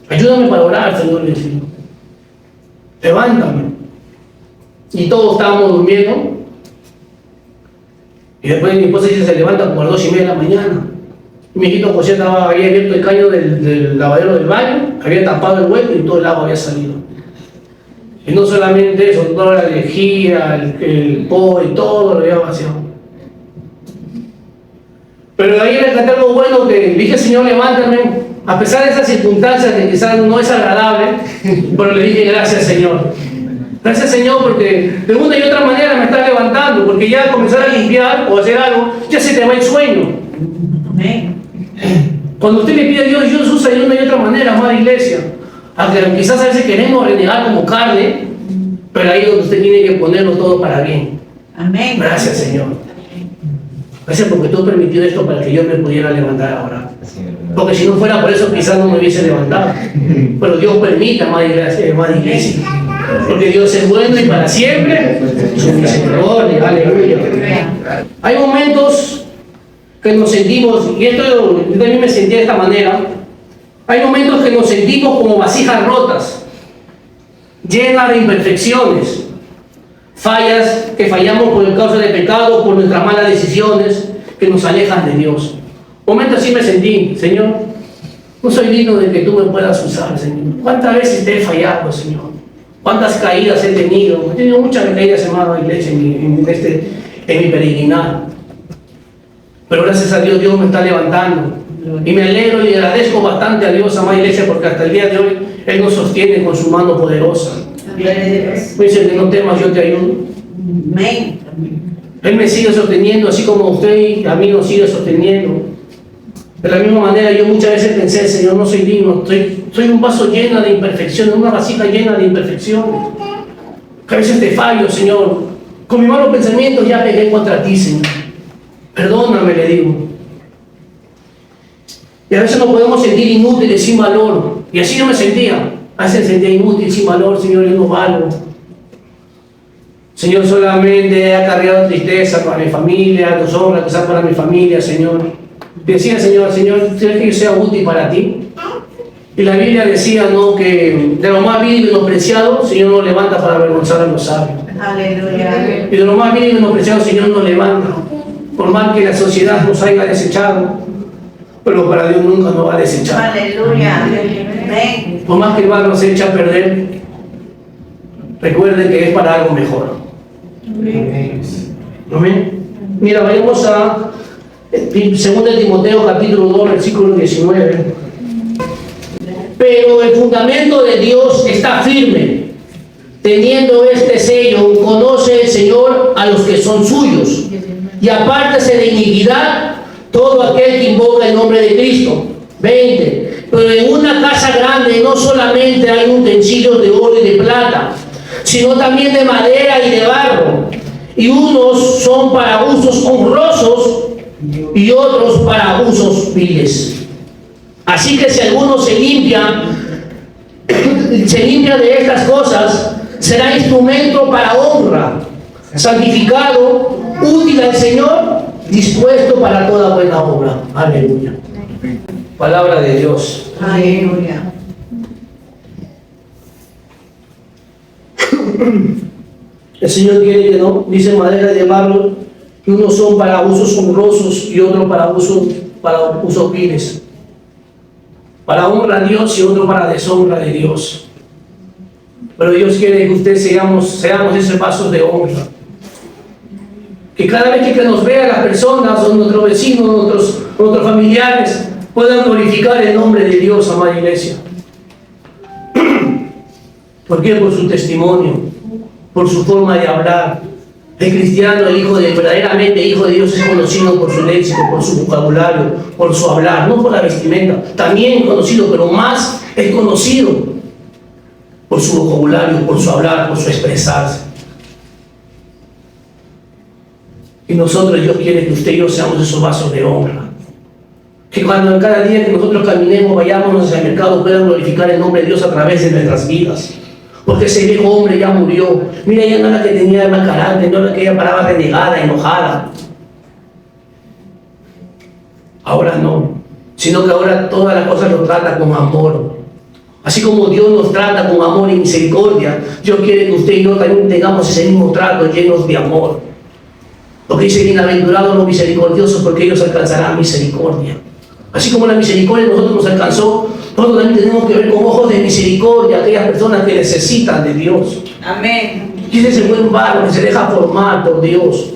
Ayúdame para orar, Señor, le decía. Levántame. Y todos estábamos durmiendo. Y después mi esposa dice, se levanta como a las 2:30 de la mañana. Y mi hijito José había abierto el caño del lavadero del baño, había tapado el hueco y todo el agua había salido. Y no solamente eso, toda la lejía, el po y todo lo había vaciado. Pero de ahí rescaté algo bueno que dije, Señor, levántame. A pesar de esas circunstancias que quizás no es agradable, pero le dije, gracias, Señor. Gracias, Señor, porque de una y otra manera me estás levantando, porque ya comenzar a limpiar o hacer algo, ya se te va el sueño. Amén. Cuando usted le pide a Dios, Dios usa de una y otra manera, amada iglesia. Aunque quizás a veces queremos renegar como carne, pero ahí es donde usted tiene que ponerlo todo para bien. Amén. Gracias, Señor. Gracias porque tú has permitido esto para que yo me pudiera levantar ahora. Porque si no fuera por eso quizás no me hubiese levantado. Pero Dios permite, amada iglesia. Porque Dios es bueno y para siempre su misericordia. Aleluya. Hay momentos que nos sentimos, y esto yo también me sentí de esta manera, hay momentos que nos sentimos como vasijas rotas, llenas de imperfecciones, fallas que fallamos por causa de pecado, por nuestras malas decisiones que nos alejan de Dios. Momentos así me sentí, Señor, no soy digno de que tú me puedas usar, Señor. ¿Cuántas veces te he fallado, Señor? ¿Cuántas caídas he tenido? He tenido muchas caídas, hermano, iglesia, en mi peregrinar. Pero gracias a Dios, Dios me está levantando. Y me alegro y agradezco bastante a Dios, amada iglesia, porque hasta el día de hoy Él nos sostiene con su mano poderosa. Me dice que no temas, yo te ayudo. Amén. Él me sigue sosteniendo, así como usted y a mí nos sigue sosteniendo. De la misma manera, yo muchas veces pensé, Señor, no soy digno, soy un vaso lleno de imperfecciones, una vasija llena de imperfecciones. Que a veces te fallo, Señor. Con mis malos pensamientos ya pegué contra ti, Señor. Perdóname, le digo. Y a veces nos podemos sentir inútiles, sin valor. Y así yo me sentía. A veces me sentía inútil, sin valor, Señor, yo no valgo. Señor, solamente he acarreado tristeza para mi familia, deshonra quizás para mi familia, Señor. Decía, Señor, ¿quieres que yo sea útil para ti? Y la Biblia decía, ¿no?, que de lo más vil y menospreciado, Señor nos levanta para avergonzar a los sabios. Aleluya. Y de lo más vil y menospreciado, Señor nos levanta. Por más que la sociedad nos haya desechado, pero para Dios nunca nos va a desechar. Aleluya. Amén. Por más que el mal nos eche a perder, recuerden que es para algo mejor. Amén. Mira, vayamos a 2 Timoteo capítulo 2, versículo 19. Pero el fundamento de Dios está firme, teniendo este sello: conoce el Señor a los que son suyos, y apártese de iniquidad todo aquel que invoca el nombre de Cristo. 20. Pero en una casa grande no solamente hay utensilios de oro y de plata, sino también de madera y de barro, y unos son para usos honrosos y otros para usos viles. Así que si alguno se limpia de estas cosas, será instrumento para honra, santificado, útil al Señor, dispuesto para toda buena obra. Aleluya. Palabra de Dios. Aleluya. El Señor quiere que no, dice madera de barro, que unos son para usos honrosos y otros para usos viles. Para honra a Dios y otro para deshonra de Dios. Pero Dios quiere que ustedes seamos esos vasos de honra. Que cada vez que nos vean las personas, o nuestros vecinos, nuestros familiares, puedan glorificar el nombre de Dios, amada iglesia. ¿Por qué? Por su testimonio, por su forma de hablar. El cristiano, verdaderamente hijo de Dios, es conocido por su léxico, por su vocabulario, por su hablar, no por la vestimenta. También conocido, pero más es conocido por su vocabulario, por su hablar, por su expresarse. Y nosotros, Dios quiere que usted y yo seamos esos vasos de honra. Que cuando cada día que nosotros caminemos, vayamos hacia el mercado, puedan glorificar el nombre de Dios a través de nuestras vidas. Porque ese viejo hombre ya murió. Mira, ella no era la que tenía de mal carácter, no era la que ella paraba renegada, enojada. Ahora no. Sino que ahora todas las cosas lo trata con amor. Así como Dios nos trata con amor y misericordia, Dios quiere que usted y yo también tengamos ese mismo trato, llenos de amor. Porque dice: bienaventurados los misericordiosos, porque ellos alcanzarán misericordia. Así como la misericordia de nosotros nos alcanzó, nosotros también tenemos que ver con ojos de misericordia a aquellas personas que necesitan de Dios. Amén. Y ese es el buen varón que se deja formar por Dios.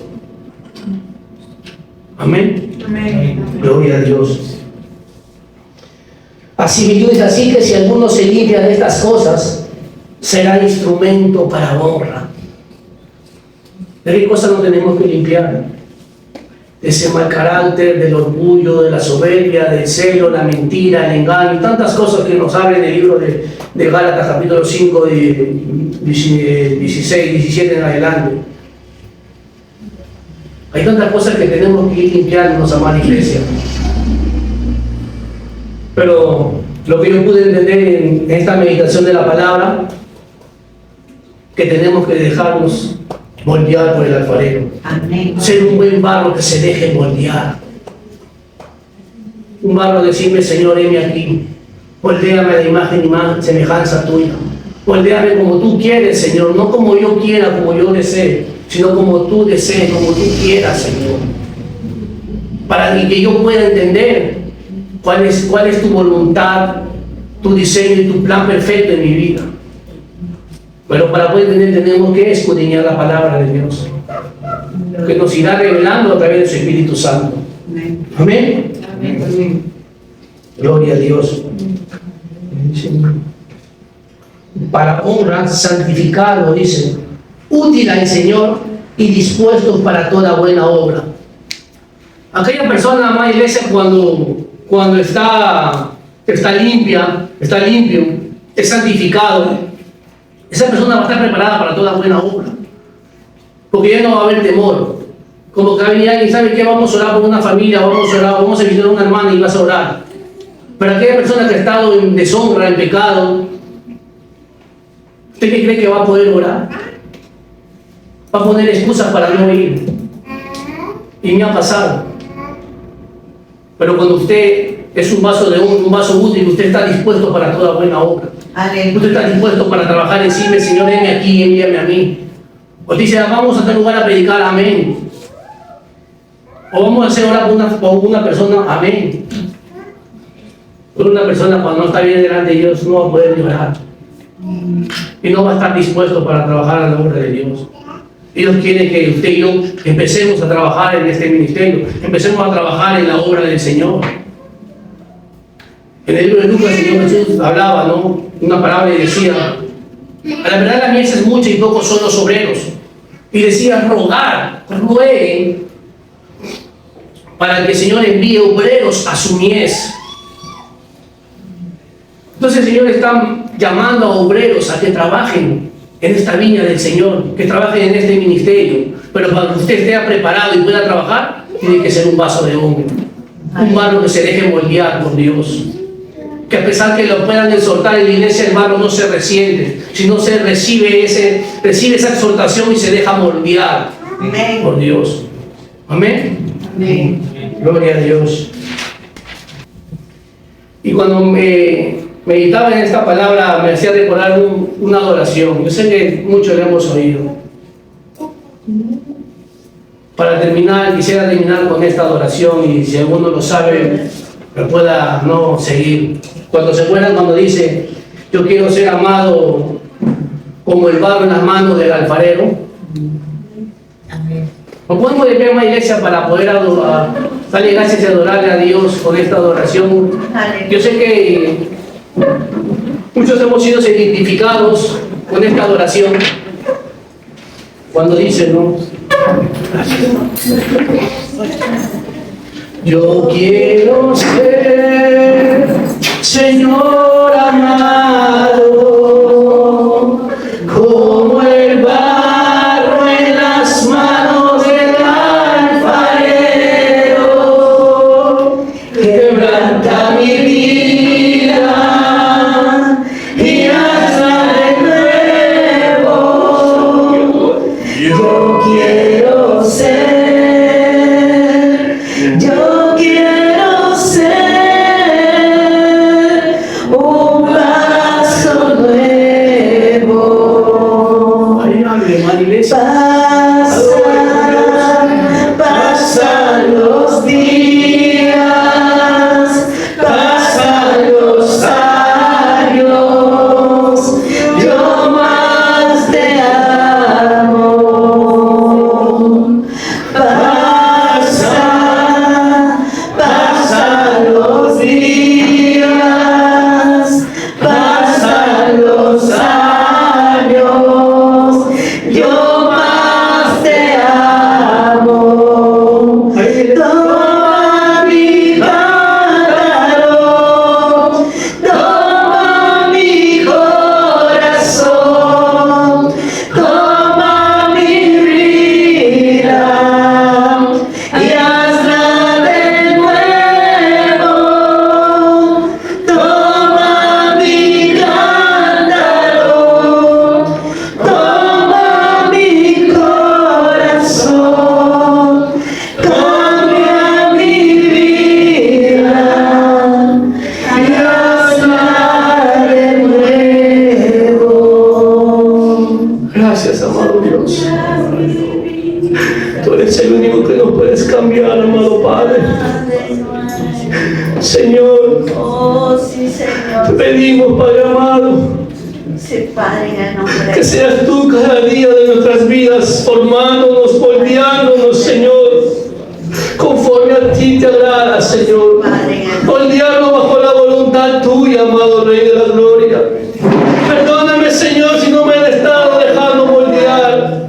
Amén. Amén. Gloria a Dios. Así que si alguno se limpia de estas cosas, será instrumento para honra. ¿De qué cosas no tenemos que limpiar? De ese mal carácter, del orgullo, de la soberbia, del celo, la mentira, el engaño, tantas cosas que nos habla en el libro de Gálatas, capítulo 5, de 16, 17 en adelante. Hay tantas cosas que tenemos que ir limpiándonos, amada iglesia. Pero lo que yo pude entender en esta meditación de la palabra, que tenemos que dejarnos moldear por el alfarero. Amén. Ser un buen barro que se deje moldear. Un barro decirme, Señor, heme aquí. Moldéame a la imagen y semejanza tuya. Moldéame como tú quieres, Señor. No como yo quiera, como yo desee, sino como tú desees, como tú quieras, Señor. Para que yo pueda entender cuál es tu voluntad, tu diseño y tu plan perfecto en mi vida. Pero para poder entender tenemos que escudriñar la palabra de Dios, que nos irá revelando a través de su Espíritu Santo. Amén. Amén. Amén. Gloria a Dios. Para honra, santificado, dice, útil al Señor y dispuesto para toda buena obra. Aquella persona, amada iglesia, cuando está limpia, está limpio, es santificado, esa persona va a estar preparada para toda buena obra. Porque ya no va a haber temor. Como que va a venir alguien, ¿sabe qué? Vamos a orar por una familia, vamos a orar, vamos a visitar a una hermana y vas a orar. Pero aquella persona que ha estado en deshonra, en pecado, ¿usted qué cree que va a poder orar? Va a poner excusas para no ir. Y me ha pasado. Pero cuando usted es un vaso útil, usted está dispuesto para toda buena obra. Aleluya. Usted está dispuesto para trabajar encima, Señor, heme aquí, envíame a mí. O dice, vamos a tal lugar a predicar, amén. O vamos a hacer orar por una persona, amén. Por una persona cuando no está bien delante de Dios no va a poder llorar. Y no va a estar dispuesto para trabajar a la obra de Dios. Dios quiere que usted y yo empecemos a trabajar en este ministerio, empecemos a trabajar en la obra del Señor. En el libro de Lucas, el Señor Jesús hablaba, ¿no? Una palabra y decía, a la verdad la mies es mucha y pocos son los obreros. Y decía, rueguen para que el Señor envíe obreros a su mies. Entonces el Señor está llamando a obreros a que trabajen en esta viña del Señor, que trabajen en este ministerio. Pero para que usted esté preparado y pueda trabajar, tiene que ser un vaso de hombre, un barro que se deje moldear por Dios. Que a pesar que lo puedan exhortar en la iglesia, el barro no se resiente, sino se recibe esa exhortación y se deja moldear Amén. por Dios. Amén. Amén. Gloria a Dios. Y cuando meditaba en esta palabra, me hacía recordar una adoración. Yo sé que muchos la hemos oído. Para terminar, quisiera terminar con esta adoración, y si alguno lo sabe, me pueda no seguir. Cuando se acuerdan, cuando dice, yo quiero ser amado como el barro en las manos del alfarero. Nos podemos de pie en la iglesia para poder adorar, darle gracias y adorarle a Dios con esta adoración. Yo sé que muchos hemos sido identificados con esta adoración. Cuando dicen, ¿no? Yo quiero ser, Señor amado, como el barro en las manos del alfarero. Quebranta mi vida y hazla de nuevo. Yo quiero ser, yo quiero ser un vaso nuevo. Ay, pasan los días, pasan los años, yo más te amo. Pasan los días, pasan los años, yo más te amo. Toma mi mano, toma mi corazón, toma mi vida, Gracias, amado Dios. Tú eres el único que nos puedes cambiar, amado Padre. Señor, Oh, sí, Señor. te pedimos, Padre amado, Sí, Padre, en el nombre de que seas tú cada día de nuestras vidas, formándonos, moldeándonos, Señor, conforme a ti te agrada, Señor. Moldearnos bajo la voluntad tuya, amado Rey de la Gloria. Perdóname, Señor, si no me he estado dejando moldear.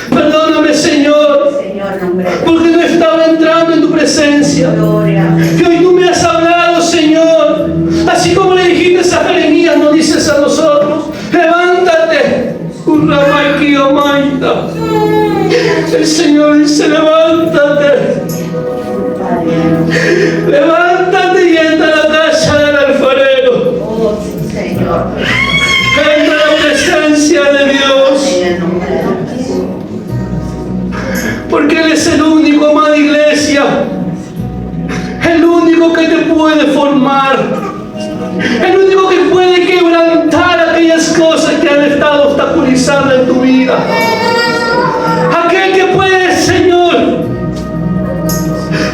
Perdóname, Señor, Señor, nombre de porque no estaba entrando en tu presencia. gloria. Que hoy tú me has hablado, Señor, así como le dijiste a Jeremías, nos dices a nosotros: levántate, Urramaquio Maita. El Señor dice: levántate, levántate y entra a la casa del alfarero. Oh, sí, Señor. Entra a la presencia de Dios, En el nombre de Jesús. porque Él es el único, amada iglesia, el único que te puede formar, el único que puede quebrantar aquellas cosas que han estado obstaculizando en tu vida. Aquel que puede, Señor,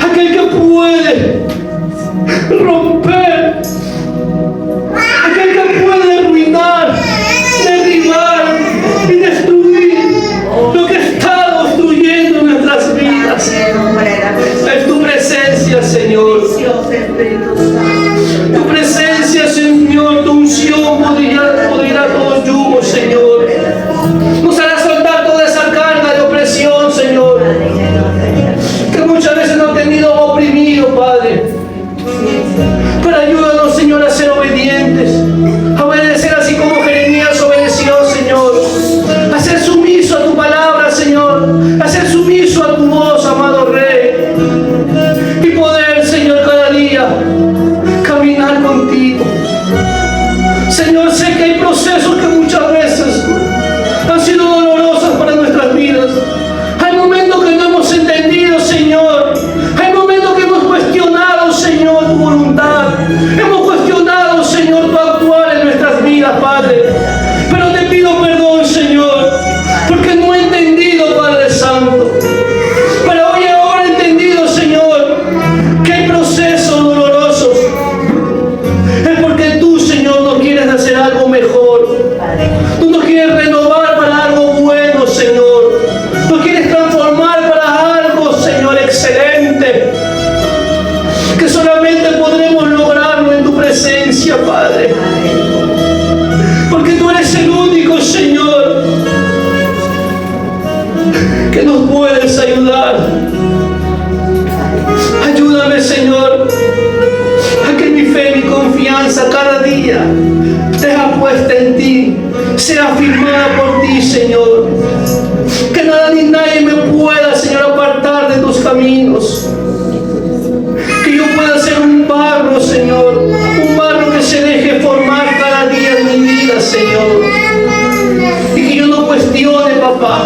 aquel que puede romper, aquel que puede arruinar, derribar y destruir lo que está obstruyendo nuestras vidas. En el nombre de Jesús. Es tu presencia, Señor. Dios, Espíritu Santo. Tu presencia, Señor, tu unción podrirá todo yugo, Señor. Nos hará soltar toda esa carga de opresión, Señor, que muchas veces nos ha tenido oprimido, Padre. Pero ayúdanos, Señor, a ser obedientes, a obedecer así como Jeremías obedeció, Señor, a ser sumiso a tu palabra, Señor, a ser sumiso a tu voz, amado Rey, y poder, Señor, cada día caminar contigo. Señor, sé que hay procesos que muchas veces han sido dolorosos para nuestras vidas. Hay momentos que no hemos entendido, Señor. Hay momentos que hemos cuestionado, Señor, tu voluntad. Hemos cuestionado, Señor, tu actuar en nuestras vidas, Padre. Pero te pido perdón, Señor, porque no he entendido, Padre Santo. Pero hoy ahora he entendido, Señor, que hay procesos dolorosos. Es porque tú, Señor, no quieres hacer algo mejor. Tú nos quieres renovar para algo bueno, Señor. Tú quieres transformar para algo, Señor, excelente, que solamente podremos lograrlo en tu presencia, Padre. Porque tú eres el único, Señor, que nos puedes ayudar. Ayúdame, Señor, a que mi fe, mi confianza cada día sea puesta en ti, sea firmada por ti, Señor. Que nada ni nadie me pueda, Señor, apartar de tus caminos. Que yo pueda ser un barro, Señor, un barro que se deje formar cada día de mi vida, Señor. Y que yo no cuestione, papá,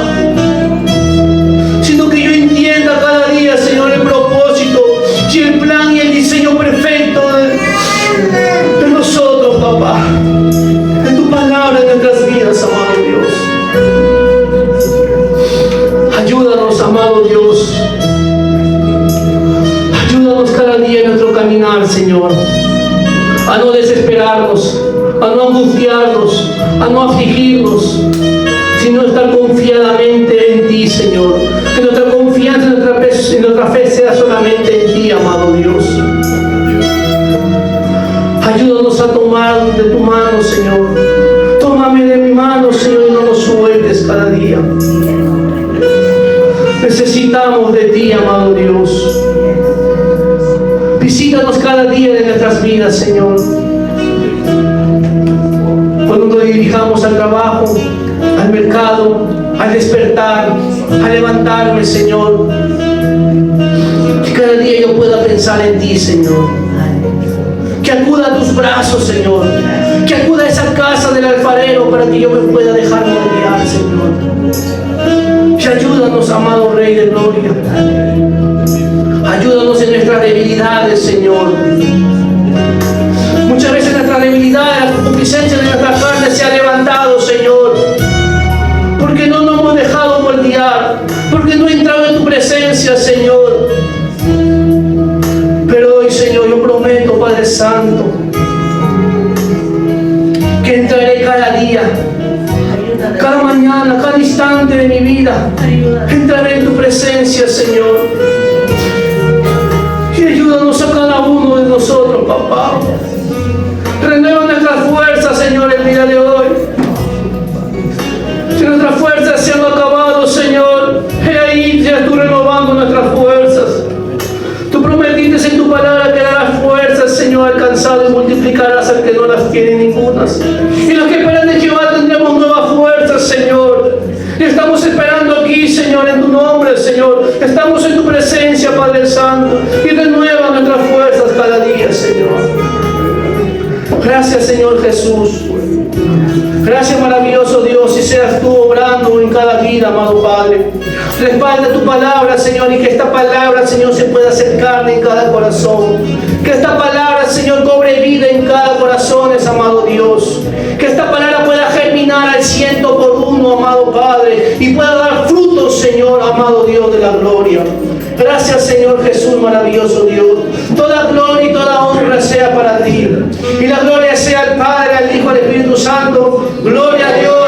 sino que yo entienda cada día, Señor, el propósito y el plan y el diseño perfecto de nosotros, papá. En tu palabra, en nuestras vidas, amado Dios. Ayúdanos, amado Dios. Ayúdanos cada día en nuestro caminar, Señor, a no desesperarnos, a no angustiarnos, a no afligirnos, sino estar confiadamente en ti, Señor. Que nuestra confianza y nuestra fe sea solamente en ti, amado Dios. Ayúdanos a tomar de tu mano, Señor. Tómame de mi mano, Señor, y no nos sueltes cada día. Necesitamos de ti, amado Dios. Visítanos cada día de nuestras vidas, Señor. Cuando nos dirijamos al trabajo, al mercado, al despertar, a levantarme, Señor. Que cada día yo pueda pensar en ti, Señor. Que acuda a tus brazos, Señor. Que acuda a esa casa del alfarero para que yo me pueda dejar moldear, Señor. Y ayúdanos, amado Rey de Gloria. Ayúdanos en nuestras debilidades, Señor. Muchas veces nuestra debilidad, la concupiscencia de nuestra carne se ha levantado, Señor. Porque instante de mi vida entraré en tu presencia, Señor. Y ayúdanos a cada uno de nosotros, papá. Renueva nuestras fuerzas, Señor, el día de hoy. Si nuestras fuerzas se han acabado, Señor, he ahí ya tú renovando nuestras fuerzas. Tú prometiste en tu palabra que darás fuerzas, Señor, alcanzado y multiplicarás al que no las tiene ningunas. Y los que esperan de Jehová tendremos nuevas fuerzas, Señor. Y estamos esperando aquí, Señor, en tu nombre, Señor. Estamos en tu presencia, Padre Santo. Y renueva nuestras fuerzas cada día, Señor. Gracias, Señor Jesús. Gracias, maravilloso Dios, y seas tú obrando en cada vida, amado Padre. Respalda tu palabra, Señor, y que esta palabra, Señor, se pueda hacer carne en cada corazón. Que esta palabra, Señor, cobre vida en cada corazón, amado Dios. Que esta palabra pueda germinar al 100%, amado Padre, y pueda dar frutos, Señor, amado Dios de la gloria. Gracias, Señor Jesús, maravilloso Dios. Toda gloria y toda honra sea para ti. Y la gloria sea al Padre, al Hijo, al Espíritu Santo. Gloria a Dios.